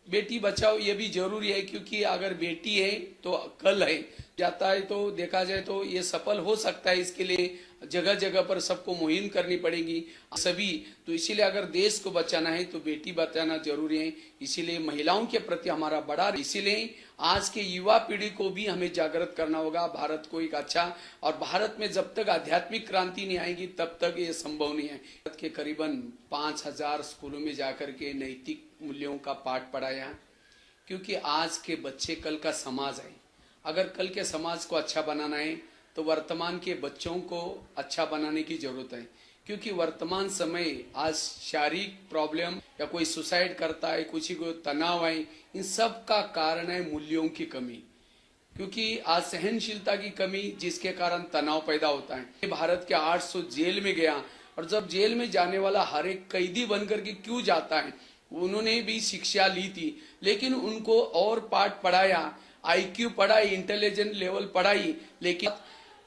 बेटी बचाओ ये भी जरूरी है, क्योंकि अगर बेटी है तो कल है जाता है, तो देखा जाए तो ये सफल हो सकता है। इसके लिए जगह जगह पर सबको मुहिम करनी पड़ेगी सभी। तो इसीलिए अगर देश को बचाना है तो बेटी बचाना जरूरी है। इसीलिए महिलाओं के प्रति हमारा बड़ा, इसीलिए आज के युवा पीढ़ी को भी हमें जागृत करना होगा। भारत को एक अच्छा, और भारत में जब तक आध्यात्मिक क्रांति नहीं आएगी तब तक ये संभव नहीं है। भारत के करीबन 5000 स्कूलों में जाकर के नैतिक मूल्यों का पाठ पढ़ाया, क्योंकि आज के बच्चे कल का समाज है। अगर कल के समाज को अच्छा बनाना है तो वर्तमान के बच्चों को अच्छा बनाने की जरूरत है, क्योंकि वर्तमान समय आज शारीरिक प्रॉब्लम या कोई सुसाइड करता है, किसी को तनाव है, इन सब का कारण है मूल्यों की कमी, क्योंकि आज सहनशीलता की कमी जिसके कारण तनाव पैदा होता है। भारत के 800 जेल में गया, और जब जेल में जाने वाला हर एक कैदी बनकर के क्यों जाता है, उन्होंने भी शिक्षा ली थी, लेकिन उनको और पाठ पढ़ाया, IQ पढ़ाई, इंटेलिजेंट लेवल पढ़ाई, लेकिन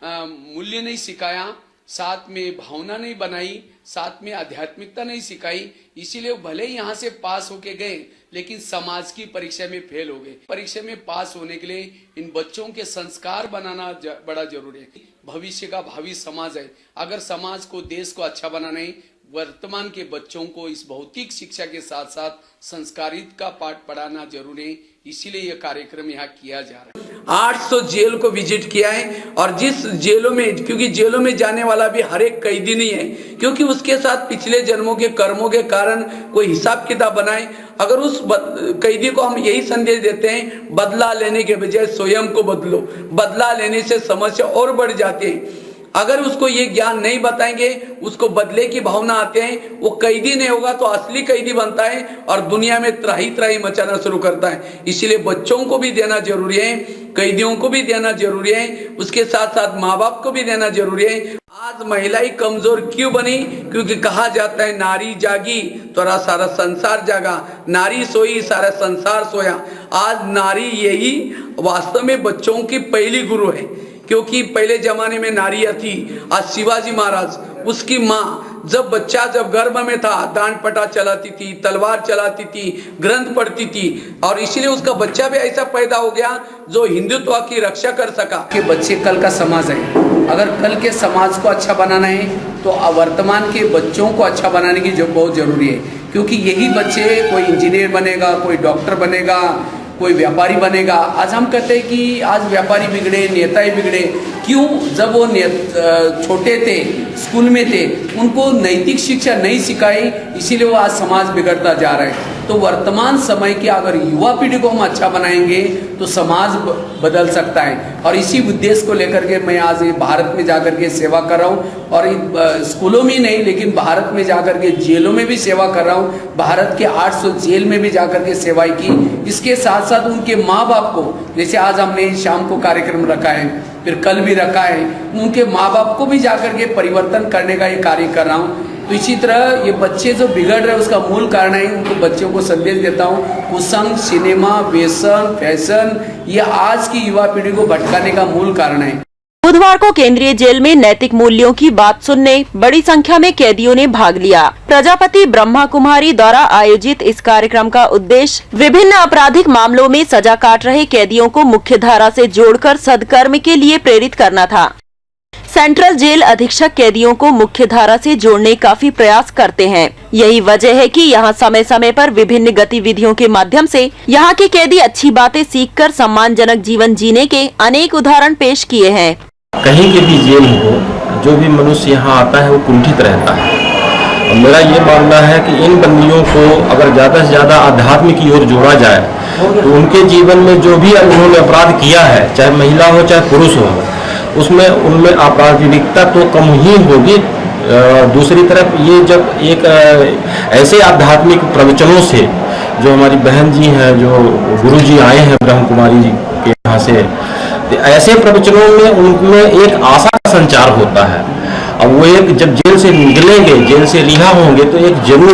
मूल्य नहीं सिखाया, साथ में भावना नहीं बनाई, साथ में आध्यात्मिकता नहीं सिखाई। इसीलिए भले ही यहाँ से पास होके गए, लेकिन समाज की परीक्षा में फेल हो गए। परीक्षा में पास होने के लिए इन बच्चों के संस्कार बनाना बड़ा जरूरी है। भविष्य का भावी समाज है। अगर समाज को, देश को अच्छा बनाना है, वर्तमान के बच्चों को इस भौतिक शिक्षा के साथ साथ संस्कारित का पाठ पढ़ाना जरूरी है। इसीलिए यह कार्यक्रम यहाँ किया जा रहा है। 800 जेल को विजिट किया है, और जिस जेलों में, क्योंकि जेलों में जाने वाला भी हर एक कैदी नहीं है, क्योंकि उसके साथ पिछले जन्मों के कर्मों के कारण कोई हिसाब किताब बनाए। अगर उस कैदी को हम यही संदेश देते हैं, बदला लेने के बजाय स्वयं को बदलो, बदला लेने से समस्या और बढ़ जाती है। अगर उसको ये ज्ञान नहीं बताएंगे, उसको बदले की भावना आते हैं, वो कैदी नहीं होगा तो असली कैदी बनता है और दुनिया में त्राही त्राही मचाना शुरू करता है। इसीलिए बच्चों को भी देना जरूरी है, कैदियों को भी देना जरूरी है, उसके साथ साथ माँ बाप को भी देना जरूरी है। आज महिलाएं कमजोर क्यों बनी? क्योंकि कहा जाता है नारी जागी तो सारा संसार जागा, नारी सोई सारा संसार सोया। आज नारी यही वास्तव में बच्चों की पहली गुरु है, क्योंकि पहले जमाने में नारियां थी। आज शिवाजी महाराज, उसकी माँ जब बच्चा जब गर्भ में था, दांड पटा चलाती थी, तलवार चलाती थी, ग्रंथ पढ़ती थी, और इसलिए उसका बच्चा भी ऐसा पैदा हो गया जो हिंदुत्व की रक्षा कर सका। कि बच्चे कल का समाज है। अगर कल के समाज को अच्छा बनाना है तो वर्तमान के बच्चों को अच्छा बनाने की जो बहुत जरूरी है, क्योंकि यही बच्चे कोई इंजीनियर बनेगा, कोई डॉक्टर बनेगा, कोई व्यापारी बनेगा। आज हम कहते हैं कि आज व्यापारी बिगड़े, नेता ही बिगड़े। क्यों? जब वो छोटे थे, स्कूल में थे, उनको नैतिक शिक्षा नहीं सिखाई, इसीलिए वो आज समाज बिगड़ता जा रहा है। तो वर्तमान समय की अगर युवा पीढ़ी को हम अच्छा बनाएंगे तो समाज बदल सकता है। और इसी उद्देश्य को लेकर के मैं आज भारत में जाकर के सेवा कर रहा हूँ, और स्कूलों में नहीं लेकिन भारत में जाकर के जेलों में भी सेवा कर रहा हूँ। भारत के 800 जेल में भी जाकर के सेवाएं की। इसके साथ साथ उनके माँ बाप को, जैसे आज हमने शाम को कार्यक्रम रखा है, फिर कल भी रखा है, उनके माँ बाप को भी जाकर के परिवर्तन करने का ये कार्य कर रहा हूँ। तो इसी तरह ये बच्चे जो बिगड़ रहे हैं उसका मूल कारण है, उनको बच्चों को संदेश देता हूँ, कुसंग, सिनेमा, व्यसन, फैशन, ये आज की युवा पीढ़ी को भटकाने का मूल कारण है। बुधवार को केंद्रीय जेल में नैतिक मूल्यों की बात सुनने बड़ी संख्या में कैदियों ने भाग लिया। प्रजापति ब्रह्मा कुमारी द्वारा आयोजित इस कार्यक्रम का उद्देश्य विभिन्न आपराधिक मामलों में सजा काट रहे कैदियों को मुख्य धारा से जोड़कर सदकर्म के लिए प्रेरित करना था। सेंट्रल जेल अधीक्षक कैदियों को मुख्य धारा से जोड़ने काफी प्रयास करते हैं। यही वजह है कि यहाँ समय समय पर विभिन्न गतिविधियों के माध्यम से यहाँ के कैदी अच्छी बातें सीखकर सम्मानजनक जीवन जीने के अनेक उदाहरण पेश किए हैं। कहीं के भी जेल हो, जो भी मनुष्य यहाँ आता है वो कुंठित रहता है, और मेरा ये मानना है कि इन बंदियों को अगर ज़्यादा से ज़्यादा आध्यात्म की ओर जोड़ा जाए तो उनके जीवन में जो भी उन्होंने अपराध किया है, चाहे महिला हो चाहे पुरुष हो, उसमें उनमें आपराधिकता तो कम ही होगी। दूसरी तरफ ये जब एक ऐसे आध्यात्मिक प्रवचनों से, जो हमारी बहन जी हैं, जो गुरु जी आए हैं ब्रह्म कुमारी जी के यहाँ से, ऐसे प्रवचनों में उनमें एक आशा का संचार होता है। अब वो एक जब जेल से निकलेंगे, जेल से रिहा होंगे, तो एक जरूर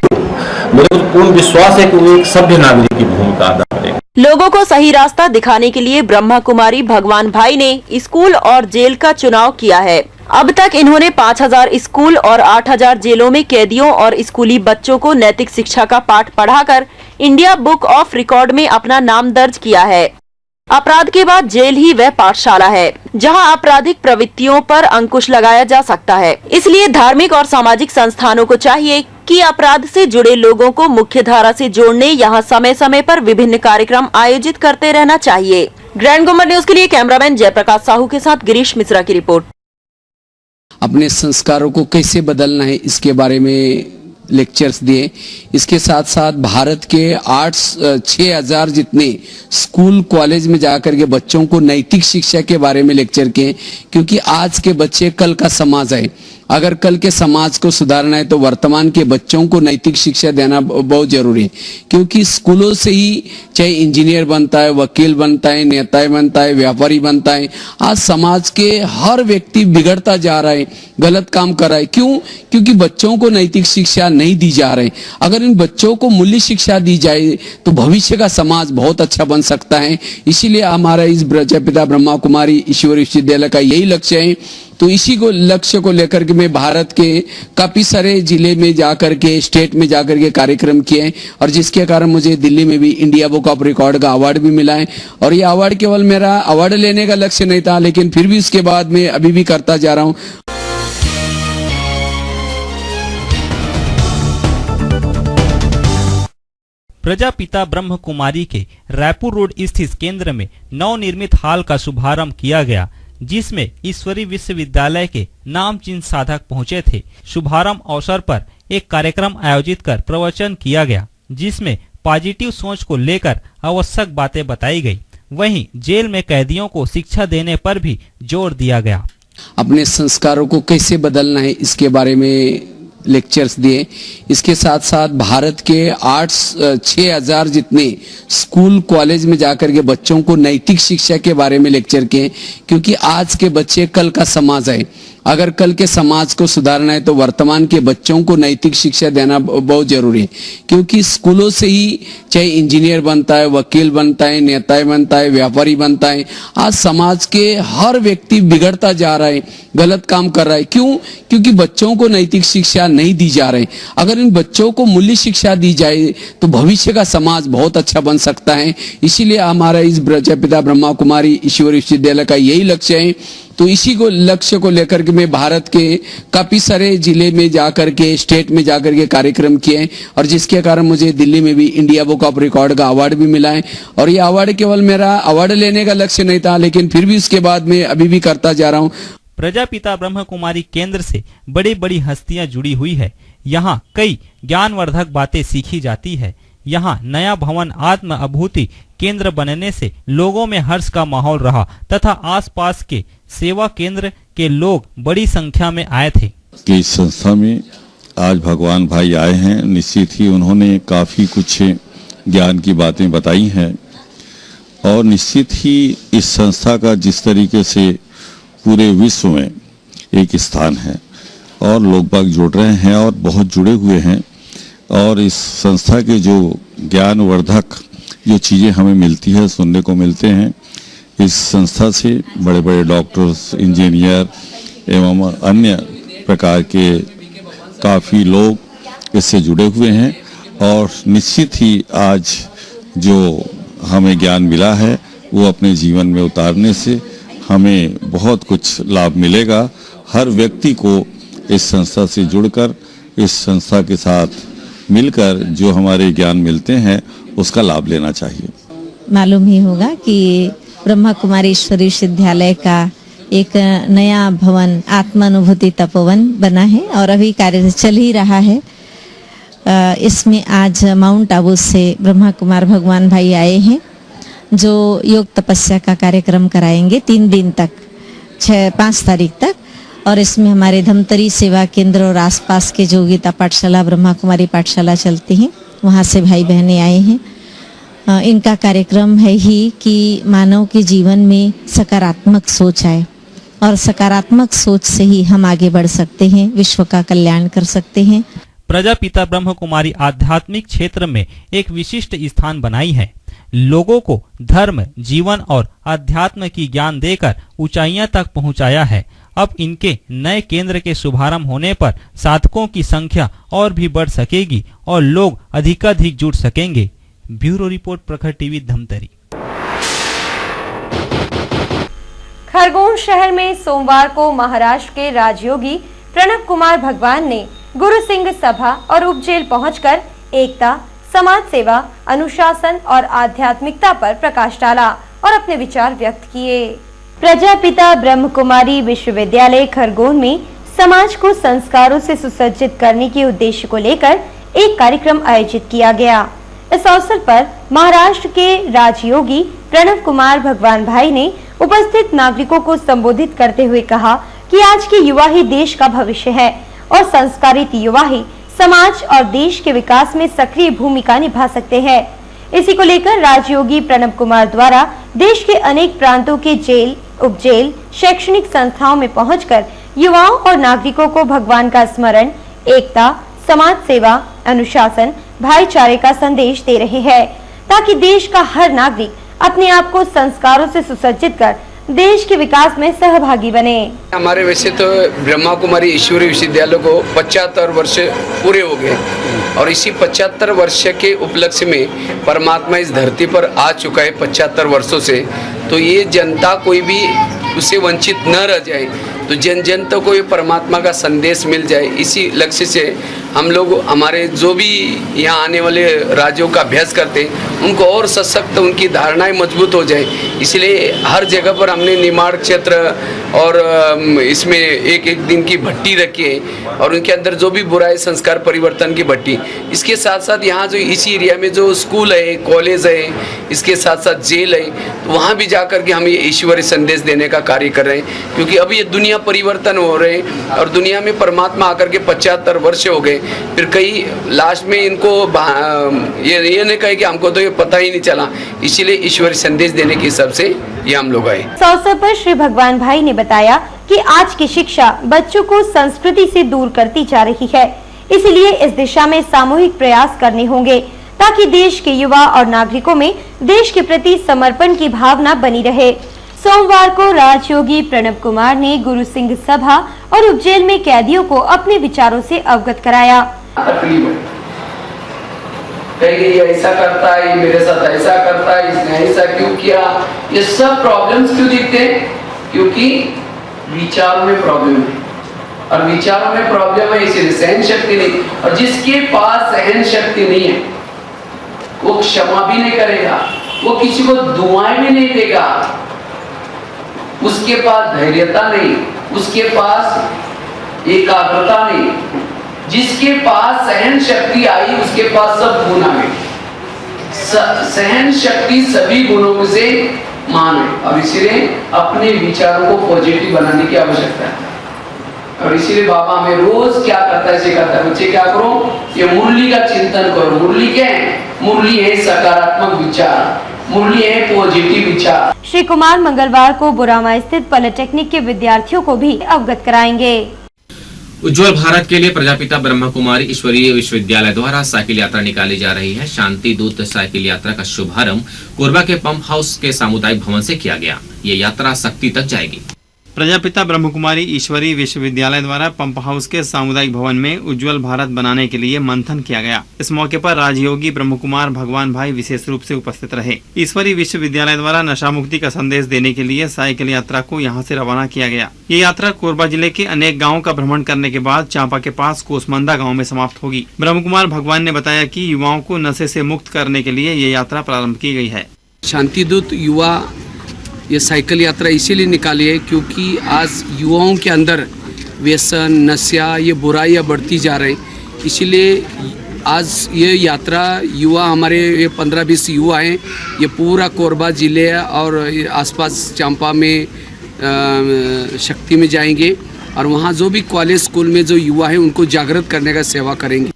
मेरे को पूर्ण विश्वास है कि वो एक सभ्य नागरिक की भूमिका अदा करेंगे। लोगों को सही रास्ता दिखाने के लिए ब्रह्मा कुमारी भगवान भाई ने स्कूल और जेल का चुनाव किया है। अब तक इन्होंने 5000 स्कूल और 8000 जेलों में कैदियों और स्कूली बच्चों को नैतिक शिक्षा का पाठ पढ़ाकर इंडिया बुक ऑफ रिकॉर्ड में अपना नाम दर्ज किया है। अपराध के बाद जेल ही वह पाठशाला है जहां आपराधिक प्रवृत्तियों पर अंकुश लगाया जा सकता है। इसलिए धार्मिक और सामाजिक संस्थानों को चाहिए कि अपराध से जुड़े लोगों को मुख्य धारा से जोड़ने यहां समय समय पर विभिन्न कार्यक्रम आयोजित करते रहना चाहिए। ग्रैंड गुम्बद न्यूज के लिए कैमरामैन जयप्रकाश साहू के साथ गिरीश मिश्रा की रिपोर्ट। अपने संस्कारों को कैसे बदलना है इसके बारे में लेक्चर्स दिए। इसके साथ साथ भारत के 6,000 जितने स्कूल कॉलेज में जाकर के बच्चों को नैतिक शिक्षा के बारे में लेक्चर किए, क्योंकि आज के बच्चे कल का समाज है। अगर कल के समाज को सुधारना है तो वर्तमान के बच्चों को नैतिक शिक्षा देना बहुत जरूरी है, क्योंकि स्कूलों से ही चाहे इंजीनियर बनता है, वकील बनता है, नेता बनता है, व्यापारी बनता है। आज समाज के हर व्यक्ति बिगड़ता जा रहा है, गलत काम कर रहा है। क्यों? क्योंकि बच्चों को नैतिक शिक्षा नहीं दी जा रही। अगर इन बच्चों को मूल्य शिक्षा दी जाए तो भविष्य का समाज बहुत अच्छा बन सकता है। इसीलिए हमारा इस प्रजापिता ब्रह्मा कुमारी ईश्वरीय विश्वविद्यालय का यही लक्ष्य है। तो इसी को लक्ष्य को लेकर के मैं भारत के काफी सारे जिले में जाकर के, स्टेट में जाकर के कार्यक्रम किए, और जिसके कारण मुझे दिल्ली में भी इंडिया बुक ऑफ रिकॉर्ड का अवार्ड भी मिला है। और ये अवार्ड केवल मेरा अवार्ड लेने का लक्ष्य नहीं था, लेकिन फिर भी उसके बाद मैं अभी भी करता जा रहा हूँ। प्रजापिता ब्रह्म कुमारी के रायपुर रोड स्थित केंद्र में नवनिर्मित हॉल का शुभारंभ किया गया, जिसमें ईश्वरीय विश्वविद्यालय के नामचीन साधक पहुंचे थे। शुभारंभ अवसर पर एक कार्यक्रम आयोजित कर प्रवचन किया गया, जिसमें पॉजिटिव सोच को लेकर आवश्यक बातें बताई गई। वहीं जेल में कैदियों को शिक्षा देने पर भी जोर दिया गया। अपने संस्कारों को कैसे बदलना है इसके बारे में लेक्चर्स दिए। इसके साथ साथ भारत के 6,000 जितने स्कूल कॉलेज में जाकर के बच्चों को नैतिक शिक्षा के बारे में लेक्चर किए, क्योंकि आज के बच्चे कल का समाज है। अगर कल के समाज को सुधारना है तो वर्तमान के बच्चों को नैतिक शिक्षा देना बहुत जरूरी है, क्योंकि स्कूलों से ही चाहे इंजीनियर बनता है, वकील बनता है, नेता बनता है, व्यापारी बनता है। आज समाज के हर व्यक्ति बिगड़ता जा रहा है, गलत काम कर रहा है। क्यों? क्योंकि बच्चों को नैतिक शिक्षा नहीं दी जा रही। अगर इन बच्चों को मूल्य शिक्षा दी जाए तो भविष्य का समाज बहुत अच्छा बन सकता है। इसीलिए हमारा इस प्रजापिता ब्रह्मा कुमारी ईश्वरीय विश्वविद्यालय का यही लक्ष्य है। तो इसी को लक्ष्य को लेकर के मैं भारत के काफी सारे जिले में जाकर के, स्टेट में जाकर के कार्यक्रम किए, और जिसके कारण मुझे दिल्ली में भी इंडिया बुक ऑफ रिकॉर्ड का अवार्ड भी मिला है। और ये अवार्ड केवल मेरा अवार्ड लेने का लक्ष्य नहीं था, लेकिन फिर भी उसके बाद मैं अभी भी करता जा रहा हूँ। प्रजापिता ब्रह्म कुमारी केंद्र से बड़ी बड़ी हस्तियां जुड़ी हुई है। यहाँ कई ज्ञानवर्धक बातें सीखी जाती है। यहाँ नया भवन आत्म अनुभूति केंद्र बनने से लोगों में हर्ष का माहौल रहा तथा आसपास के सेवा केंद्र के लोग बड़ी संख्या में आए थे। कि इस संस्था में आज भगवान भाई आए हैं। निश्चित ही उन्होंने काफी कुछ ज्ञान की बातें बताई हैं, और निश्चित ही इस संस्था का जिस तरीके से पूरे विश्व में एक स्थान है, और लोग बाग जुड़ रहे हैं और बहुत जुड़े हुए हैं। और इस संस्था के जो ज्ञानवर्धक जो चीज़ें हमें मिलती है, सुनने को मिलते हैं, इस संस्था से बड़े बड़े डॉक्टर्स, इंजीनियर एवं अन्य प्रकार के काफ़ी लोग इससे जुड़े हुए हैं। और निश्चित ही आज जो हमें ज्ञान मिला है वो अपने जीवन में उतारने से हमें बहुत कुछ लाभ मिलेगा। हर व्यक्ति को इस संस्था से जुड़कर, इस संस्था के साथ मिलकर जो हमारे ज्ञान मिलते हैं उसका लाभ लेना चाहिए। मालूम ही होगा कि ब्रह्मा कुमारी ईश्वरीय विश्वविद्यालय का एक नया भवन आत्मानुभूति तपोवन बना है और अभी कार्य चल ही रहा है। इसमें आज माउंट आबू से ब्रह्मा कुमार भगवान भाई आए हैं, जो योग तपस्या का कार्यक्रम कराएंगे 3 दिन तक, 5 तारीख तक। और इसमें हमारे धमतरी सेवा केंद्र और आसपास के जो गीता पाठशाला, ब्रह्मा कुमारी पाठशाला चलती हैं, वहाँ से भाई बहनें आए हैं। इनका कार्यक्रम है ही कि मानव के जीवन में सकारात्मक सोच आए, और सकारात्मक सोच से ही हम आगे बढ़ सकते हैं, विश्व का कल्याण कर सकते हैं। प्रजापिता ब्रह्म कुमारी आध्यात्मिक क्षेत्र में एक विशिष्ट स्थान बनाई है। लोगों को धर्म, जीवन और अध्यात्म की ज्ञान देकर ऊंचाइयां तक पहुंचाया है। अब इनके नए केंद्र के शुभारंभ होने पर साधकों की संख्या और भी बढ़ सकेगी और लोग अधिकाधिक जुड़ सकेंगे। ब्यूरो रिपोर्ट प्रखर टीवी धमतरी। खरगोन शहर में सोमवार को महाराष्ट्र के राजयोगी प्रणब कुमार भगवान ने गुरु सिंह सभा और उपजेल पहुंचकर एकता, समाज सेवा, अनुशासन और आध्यात्मिकता पर प्रकाश डाला और अपने विचार व्यक्त किए। प्रजापिता ब्रह्म कुमारी विश्वविद्यालय खरगोन में समाज को संस्कारों से सुसज्जित करने के उद्देश्य को लेकर एक कार्यक्रम आयोजित किया गया। इस अवसर पर महाराष्ट्र के राजयोगी प्रणब कुमार भगवान भाई ने उपस्थित नागरिकों को संबोधित करते हुए कहा कि आज के युवा ही देश का भविष्य है और संस्कारित युवा ही समाज और देश के विकास में सक्रिय भूमिका निभा सकते हैं। इसी को लेकर राजयोगी प्रणब कुमार द्वारा देश के अनेक प्रांतों के जेल, उपजेल, शैक्षणिक संस्थाओं में पहुंचकर युवाओं और नागरिकों को भगवान का स्मरण, एकता, समाज सेवा, अनुशासन, भाईचारे का संदेश दे रहे हैं ताकि देश का हर नागरिक अपने आप को संस्कारों से सुसज्जित कर देश के विकास में सहभागी बने। हमारे वैसे तो ब्रह्मा कुमारी ईश्वरी विश्वविद्यालय को 75 वर्ष पूरे हो गए और इसी 75 वर्ष के उपलक्ष्य में परमात्मा इस धरती पर आ चुका है 75 वर्षों से। तो ये जनता कोई भी उससे वंचित न रह जाए, तो जन जन तक को ये परमात्मा का संदेश मिल जाए, इसी लक्ष्य से हम लोग हमारे जो भी यहाँ आने वाले राज्यों का अभ्यास करते हैं उनको और सशक्त, उनकी धारणाएं मजबूत हो जाए। इसलिए हर जगह पर हमने निर्माण क्षेत्र और इसमें एक दिन की भट्टी रखी है और उनके अंदर जो भी बुराई संस्कार परिवर्तन की भट्टी। इसके साथ साथ यहाँ जो इसी एरिया में जो स्कूल है, कॉलेज है, इसके साथ साथ जेल है, तो वहाँ भी जाकर के हम ये ईश्वरीय संदेश देने का कार्य कर रहे हैं। क्योंकि अभी ये दुनिया परिवर्तन हो रहे हैं और दुनिया में परमात्मा आकर के 75 वर्ष हो गए, फिर कई लास्ट में इनको ये नहीं कहे कि हमको तो ये पता ही नहीं चला, इसीलिए ईश्वरीय संदेश देने के हिसाब से ये हम लोग आए। इस अवसर पर श्री भगवान भाई ने बताया कि आज की शिक्षा बच्चों को संस्कृति से दूर करती जा रही है, इसलिए इस दिशा में सामूहिक प्रयास करने होंगे ताकि देश के युवा और नागरिकों में देश के प्रति समर्पण की भावना बनी रहे। सोमवार को राजयोगी प्रणब कुमार ने गुरु सिंह सभा और उपजेल में कैदियों को अपने विचारों से अवगत कराया। ये ऐसा करता है, मेरे साथ ऐसा करता है, इसने ऐसा क्यों किया, ये सब प्रॉब्लम्स क्यों दिखते हैं? क्योंकि विचारों में प्रॉब्लम है और विचारों में प्रॉब्लम है, इसीलिए सहन शक्ति नहीं। और जिसके पास सहन शक्ति नहीं है वो क्षमा भी नहीं करेगा, वो किसी को दुआएं भी नहीं देगा, उसके पास धैर्यता नहीं, उसके पास एकाग्रता नहीं। जिसके पास सहन शक्ति आई उसके पास सब गुण आ गए। सहन शक्ति सभी गुणों में से मान है और इसीलिए अपने विचारों को पॉजिटिव बनाने की आवश्यकता है। और इसीलिए बाबा हमें रोज क्या करता है, सिखाता है, बच्चे क्या करो, ये मुरली का चिंतन करो। मुरली क्या है? मुरली है सकारात्मक विचार, मुरली है पॉजिटिव विचार। श्री कुमार मंगलवार को बुरामा स्थित पॉलिटेक्निक के विद्यार्थियों को भी अवगत कराएंगे। उज्ज्वल भारत के लिए प्रजापिता ब्रह्मा कुमारी ईश्वरीय विश्वविद्यालय द्वारा साइकिल यात्रा निकाली जा रही है। शांति दूत साइकिल यात्रा का शुभारंभ कोरबा के पंप हाउस के सामुदायिक भवन से किया गया। ये यात्रा शक्ति तक जाएगी। प्रजापिता ब्रह्म कुमारी ईश्वरीय विश्वविद्यालय द्वारा पंप हाउस के सामुदायिक भवन में उज्ज्वल भारत बनाने के लिए मंथन किया गया। इस मौके पर राजयोगी ब्रह्म कुमार भगवान भाई विशेष रूप से उपस्थित रहे। ईश्वरीय विश्वविद्यालय द्वारा नशा मुक्ति का संदेश देने के लिए साइकिल यात्रा को यहां से रवाना किया गया। ये यात्रा कोरबा जिले के अनेक गाँव का भ्रमण करने के बाद चांपा के पास कोसमंदा गाँव में समाप्त होगी। ब्रह्म कुमार भगवान ने बताया कि युवाओं को नशे से मुक्त करने के लिए ये यात्रा प्रारंभ की गई है। शांति दूत युवा ये साइकिल यात्रा इसीलिए निकाली है क्योंकि आज युवाओं के अंदर व्यसन, नशा, ये बुराइयाँ बढ़ती जा रही। इसीलिए आज ये यात्रा युवा हमारे ये 15-20 युवा हैं, ये पूरा कोरबा जिले और आसपास चांपा में शक्ति में जाएंगे और वहाँ जो भी कॉलेज स्कूल में जो युवा हैं उनको जागृत करने का सेवा करेंगे।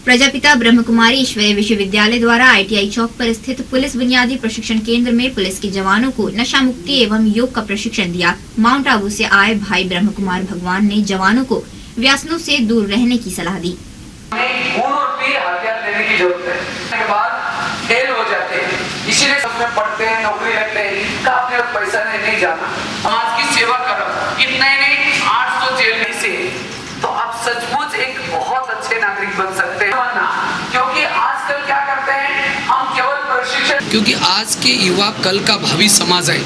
प्रजापिता ब्रह्म कुमारी ईश्वरीय विश्वविद्यालय द्वारा ITI चौक पर स्थित पुलिस बुनियादी प्रशिक्षण केंद्र में पुलिस के जवानों को नशा मुक्ति एवं योग का प्रशिक्षण दिया। माउंट आबू से आए भाई ब्रह्म कुमार भगवान ने जवानों को व्यसनों से दूर रहने की सलाह दी। हथियार लेने की जरूरत है, के बाद फेल हो जाते हैं, इसीलिए उसमें पढ़ते हैं, नौकरी लगते हैं, अपने पैसा नहीं जाना, समाज की सेवा करो। इतना ही नहीं, 800 जेल में से तो आप सचमुच एक बहुत अच्छे नागरिक बन सकते हैं। क्योंकि आजकल क्या करते हैं, हम क्योंकि आज के युवा कल का भावी समाज है।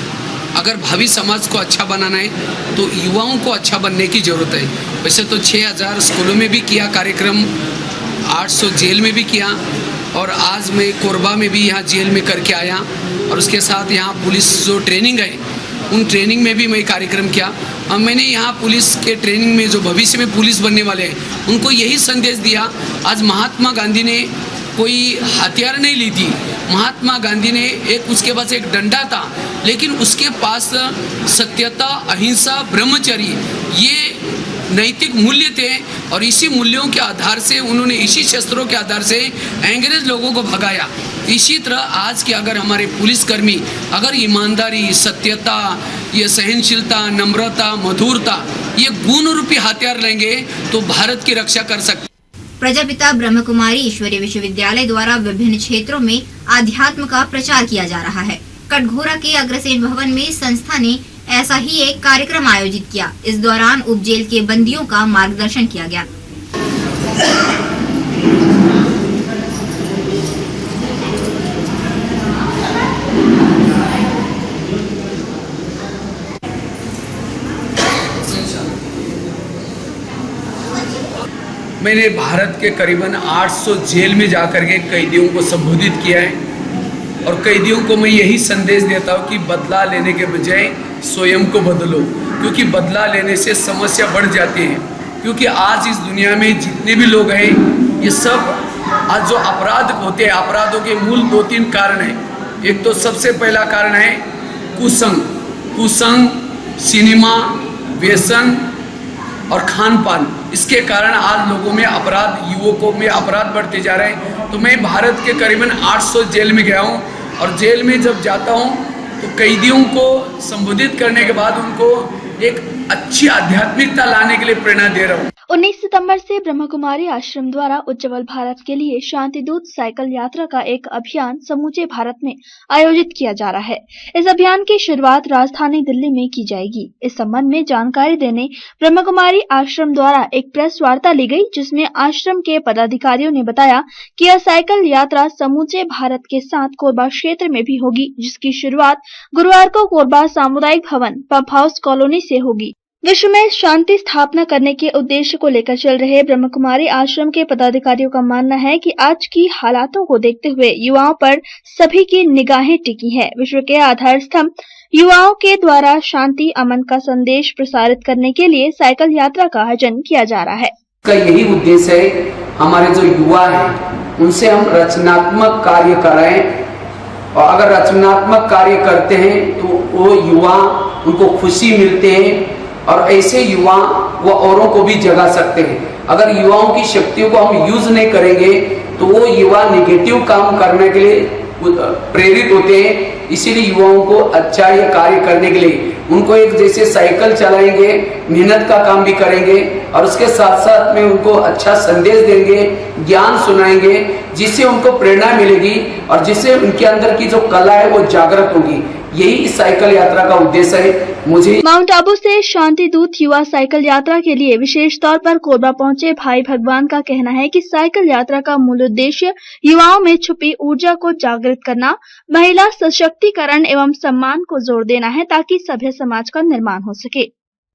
अगर भावी समाज को अच्छा बनाना है तो युवाओं को अच्छा बनने की ज़रूरत है। वैसे तो 6000 स्कूलों में भी किया कार्यक्रम, 800 जेल में भी किया, और आज मैं कोरबा में भी यहाँ जेल में करके आया, और उसके साथ यहाँ पुलिस जो ट्रेनिंग है उन ट्रेनिंग में भी मैं कार्यक्रम किया। और मैंने यहाँ पुलिस के ट्रेनिंग में जो भविष्य में पुलिस बनने वाले हैं उनको यही संदेश दिया। आज महात्मा गांधी ने कोई हथियार नहीं ली थी, महात्मा गांधी ने उसके पास एक डंडा था, लेकिन उसके पास सत्यता, अहिंसा, ब्रह्मचर्य ये नैतिक मूल्य थे, और इसी मूल्यों के आधार से उन्होंने इसी शस्त्रों के आधार से अंग्रेज लोगों को भगाया। इसी तरह आज के अगर हमारे पुलिसकर्मी अगर ईमानदारी, सत्यता, ये सहनशीलता, नम्रता, मधुरता, ये गुण रूपी हथियार लेंगे तो भारत की रक्षा कर सकते। प्रजापिता ब्रह्म कुमारी ईश्वरीय विश्वविद्यालय द्वारा विभिन्न क्षेत्रों में आध्यात्म का प्रचार किया जा रहा है। कटघोरा के अग्रसेन भवन में संस्था ने ऐसा ही एक कार्यक्रम आयोजित किया। इस दौरान उपजेल के बंदियों का मार्गदर्शन किया गया। मैंने भारत के करीबन 800 जेल में जाकर के कैदियों को संबोधित किया है, और कैदियों को मैं यही संदेश देता हूँ कि बदला लेने के बजाय स्वयं को बदलो, क्योंकि बदला लेने से समस्या बढ़ जाती है। क्योंकि आज इस दुनिया में जितने भी लोग हैं ये सब आज जो अपराध होते हैं, अपराधों के मूल 2-3 कारण हैं। एक तो सबसे पहला कारण है कुसंग, सिनेमा, व्यसन और खान पान। इसके कारण आज लोगों में अपराध, युवकों में अपराध बढ़ते जा रहे हैं। तो मैं भारत के करीबन 800 जेल में गया हूँ, और जेल में जब जाता हूँ तो कैदियों को संबोधित करने के बाद उनको एक अच्छी आध्यात्मिकता लाने के लिए प्रेरणा दे रहा हूँ। 19 सितंबर से ब्रह्म कुमारी आश्रम द्वारा उज्जवल भारत के लिए शांति दूत साइकिल यात्रा का एक अभियान समूचे भारत में आयोजित किया जा रहा है। इस अभियान की शुरुआत राजधानी दिल्ली में की जाएगी। इस संबंध में जानकारी देने ब्रह्म कुमारी आश्रम द्वारा एक प्रेस वार्ता ली गई, जिसमें आश्रम के पदाधिकारियों ने बताया कि यह साइकिल यात्रा समूचे भारत के साथ कोरबा क्षेत्र में भी होगी, जिसकी शुरुआत गुरुवार को कोरबा सामुदायिक भवन पंप हाउस कॉलोनी से होगी। विश्व में शांति स्थापना करने के उद्देश्य को लेकर चल रहे ब्रह्म कुमारी आश्रम के पदाधिकारियों का मानना है कि आज की हालातों को देखते हुए युवाओं पर सभी की निगाहें टिकी है। विश्व के आधार स्तंभ युवाओं के द्वारा शांति, अमन का संदेश प्रसारित करने के लिए साइकिल यात्रा का आयोजन किया जा रहा है। का यही उद्देश्य है, हमारे जो युवा हैं उनसे हम रचनात्मक कार्य कराएं, और अगर रचनात्मक कार्य करते हैं तो वो युवा, उनको खुशी मिलते हैं, और ऐसे युवा वो औरों को भी जगा सकते हैं। अगर युवाओं की शक्तियों को हम यूज नहीं करेंगे तो वो युवा निगेटिव काम करने के लिए प्रेरित होते हैं। इसीलिए युवाओं को अच्छा ये कार्य करने के लिए उनको एक जैसे साइकिल चलाएंगे, मेहनत का काम भी करेंगे, और उसके साथ साथ में उनको अच्छा संदेश देंगे, ज्ञान सुनाएंगे, जिससे उनको प्रेरणा मिलेगी और जिससे उनके अंदर की जो कला है वो जागृत होगी। यही इस साइकिल यात्रा का उद्देश्य है। मुझे माउंट आबू से शांति दूत युवा साइकिल यात्रा के लिए विशेष तौर पर कोरबा पहुंचे भाई भगवान का कहना है कि साइकिल यात्रा का मूल उद्देश्य युवाओं में छुपी ऊर्जा को जागृत करना, महिला सशक्तिकरण एवं सम्मान को जोर देना है, ताकि सभ्य समाज का निर्माण हो सके।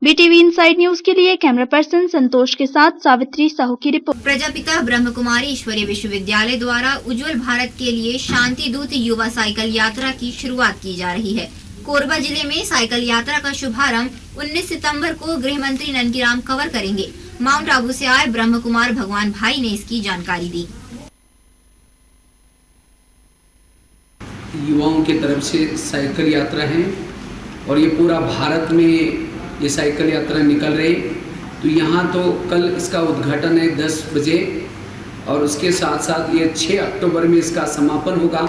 बीटीवी इनसाइड न्यूज के लिए कैमरा पर्सन संतोष के साथ सावित्री साहू की रिपोर्ट। प्रजापिता ब्रह्म कुमारी ईश्वरीय विश्वविद्यालय द्वारा उज्जवल भारत के लिए शांति दूत युवा साइकिल यात्रा की शुरुआत की जा रही है। कोरबा जिले में साइकिल यात्रा का शुभारंभ 19 सितंबर को गृह मंत्री ननकीराम कंवर करेंगे। माउंट आबू से आए ब्रह्म कुमार भगवान भाई ने इसकी जानकारी दी। युवाओं की तरफ से साइकिल यात्रा है, और ये पूरा भारत में ये साइकिल यात्रा निकल रही। तो यहाँ तो कल इसका उद्घाटन है 10 बजे, और उसके साथ साथ ये 6 अक्टूबर में इसका समापन होगा।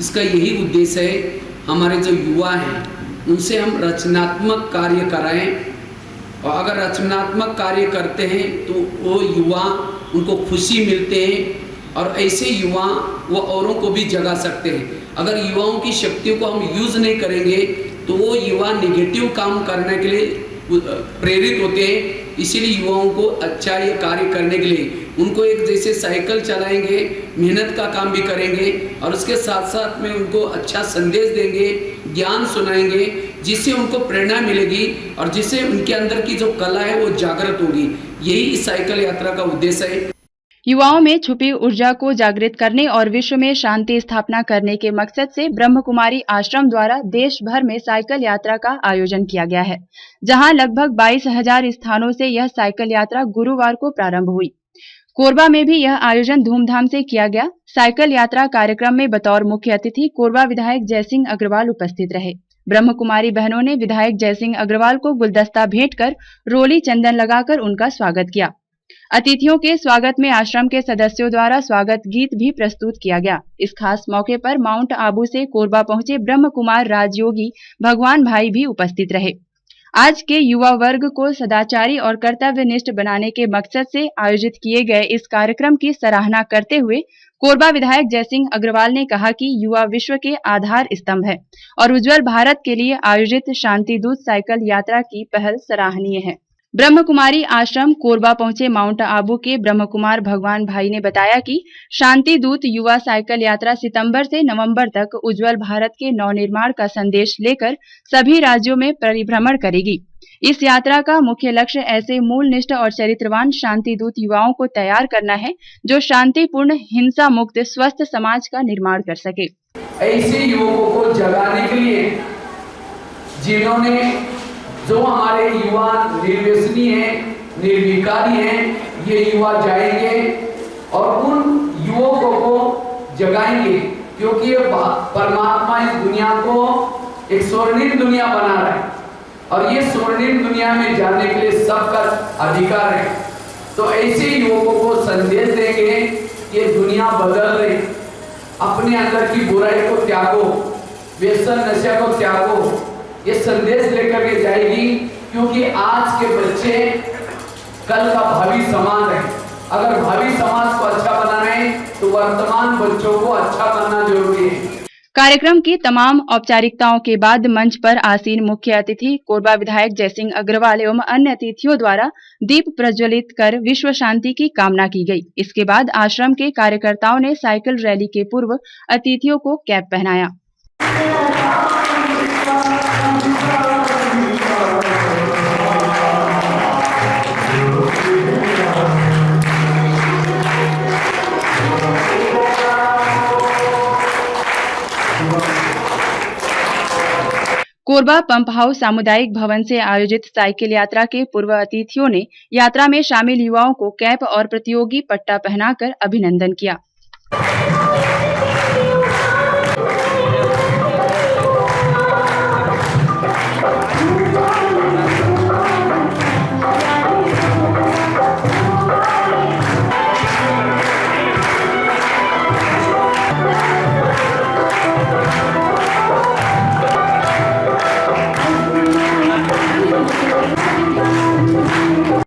इसका यही उद्देश्य है, हमारे जो युवा हैं उनसे हम रचनात्मक कार्य कराएं, और अगर रचनात्मक कार्य करते हैं तो वो युवा, उनको खुशी मिलते हैं, और ऐसे युवा वो औरों को भी जगा सकते हैं। अगर युवाओं की शक्तियों को हम यूज नहीं करेंगे तो वो युवा निगेटिव काम करने के लिए प्रेरित होते हैं। इसीलिए युवाओं को अच्छा ये कार्य करने के लिए उनको एक जैसे साइकिल चलाएंगे, मेहनत का काम भी करेंगे और उसके साथ साथ में उनको अच्छा संदेश देंगे, ज्ञान सुनाएंगे, जिससे उनको प्रेरणा मिलेगी और जिससे उनके अंदर की जो कला है वो जागृत होगी। यही इस साइकिल यात्रा का उद्देश्य है। युवाओं में छुपी ऊर्जा को जागृत करने और विश्व में शांति स्थापना करने के मकसद से ब्रह्म कुमारी आश्रम द्वारा देश भर में साइकिल यात्रा का आयोजन किया गया है, जहां लगभग 22,000 स्थानों से यह साइकिल यात्रा गुरुवार को प्रारंभ हुई। कोरबा में भी यह आयोजन धूमधाम से किया गया। साइकिल यात्रा कार्यक्रम में बतौर मुख्य अतिथि कोरबा विधायक जयसिंह अग्रवाल उपस्थित रहे। ब्रह्म कुमारी बहनों ने विधायक जयसिंह अग्रवाल को गुलदस्ता भेंट कर रोली चंदन लगाकर उनका स्वागत किया। अतिथियों के स्वागत में आश्रम के सदस्यों द्वारा स्वागत गीत भी प्रस्तुत किया गया। इस खास मौके पर माउंट आबू से कोरबा पहुंचे ब्रह्म कुमार राजयोगी भगवान भाई भी उपस्थित रहे। आज के युवा वर्ग को सदाचारी और कर्तव्यनिष्ठ बनाने के मकसद से आयोजित किए गए इस कार्यक्रम की सराहना करते हुए कोरबा विधायक जयसिंह अग्रवाल ने कहा कि युवा विश्व के आधार स्तंभ है और उज्जवल भारत के लिए आयोजित शांति दूत साइकिल यात्रा की पहल सराहनीय है। ब्रह्म कुमारी आश्रम कोरबा पहुंचे माउंट आबू के ब्रह्म कुमार भगवान भाई ने बताया कि शांति दूत युवा साइकिल यात्रा सितंबर से नवंबर तक उज्जवल भारत के नवनिर्माण का संदेश लेकर सभी राज्यों में परिभ्रमण करेगी। इस यात्रा का मुख्य लक्ष्य ऐसे मूलनिष्ठ और चरित्रवान शांति दूत युवाओं को तैयार करना है जो शांतिपूर्ण, हिंसा मुक्त, स्वस्थ समाज का निर्माण कर सके। ऐसे युवकों को जगाने के लिए जिन्होंने जो हमारे युवा निर्व्यसनी हैं, निर्विकारी हैं, ये युवा जाएंगे और उन युवकों को जगाएंगे, क्योंकि ये परमात्मा इस दुनिया को एक स्वर्णिम दुनिया बना रहा है और ये स्वर्णिम दुनिया में जाने के लिए सबका अधिकार है। तो ऐसे युवकों को संदेश देंगे ये दुनिया बदल रही, अपने अंदर की बुराई को त्यागो, व्यसन नशा को त्यागो, ये संदेश लेकर के जाएगी, क्योंकि आज के बच्चे कल का भावी समाज है। अगर भावी समाज को अच्छा बनाना है तो वर्तमान बच्चों को अच्छा करना जरूरी है। कार्यक्रम की तमाम औपचारिकताओं के बाद मंच पर आसीन मुख्य अतिथि कोरबा विधायक जयसिंह अग्रवाल एवं अन्य अतिथियों द्वारा दीप प्रज्वलित कर विश्व शांति की कामना की गई। इसके बाद आश्रम के कार्यकर्ताओं ने साइकिल रैली के पूर्व अतिथियों को कैप पहनाया। कोरबा पंप हाउस सामुदायिक भवन से आयोजित साइकिल यात्रा के पूर्व अतिथियों ने यात्रा में शामिल युवाओं को कैप और प्रतियोगी पट्टा पहनाकर अभिनंदन किया।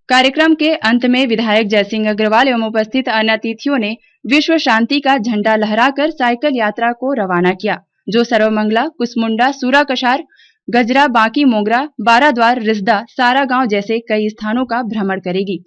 कार्यक्रम के अंत में विधायक जयसिंह अग्रवाल एवं उपस्थित अन्य अतिथियों ने विश्व शांति का झंडा लहराकर साइकिल यात्रा को रवाना किया, जो सर्वमंगला, कुसमुंडा, सूरा कशार, गजरा, बांकी मोगरा, बाराद्वार, रिसदा, सारा गांव जैसे कई स्थानों का भ्रमण करेगी।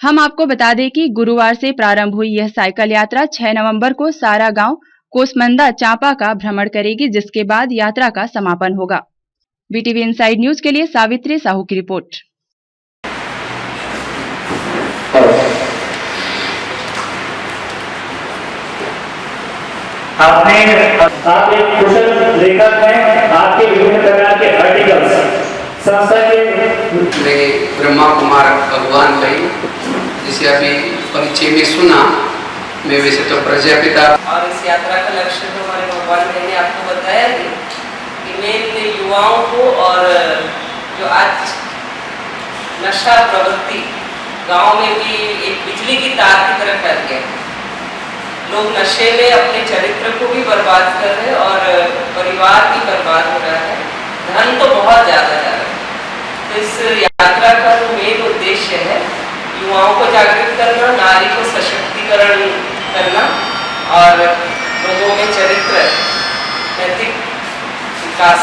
हम आपको बता दें कि गुरुवार से प्रारंभ हुई यह साइकिल यात्रा 6 नवंबर को सारा गांव, कोसमंदा, चांपा का भ्रमण करेगी, जिसके बाद यात्रा का समापन होगा। बीटीवी इनसाइड न्यूज के लिए सावित्री साहू की रिपोर्ट। आप एक कुशल लेखक हैं, आपके विभिन्न प्रकार के आर्टिकल्स संस्था के ब्रह्मा कुमार भगवान भाई, जिसे अभी परिचय में सुना, मैं वैसे तो प्रजापिता। और इस यात्रा का लक्ष्य तो हमारे भगवान भाई ने आपको बताया कि मेन युवाओं को, और जो आज नशा प्रवृत्ति गांव में भी एक बिजली की तार की तरह फैल गया, लोग नशे में अपने चरित्र को भी बर्बाद कर रहे हैं और परिवार भी बर्बाद हो रहा है, धन तो बहुत ज्यादा जा रहा है। तो इस यात्रा का जो मेन उद्देश्य है युवाओं को जागृत करना, नारी को सशक्तिकरण करना और लोगों में चरित्र, नैतिक विकास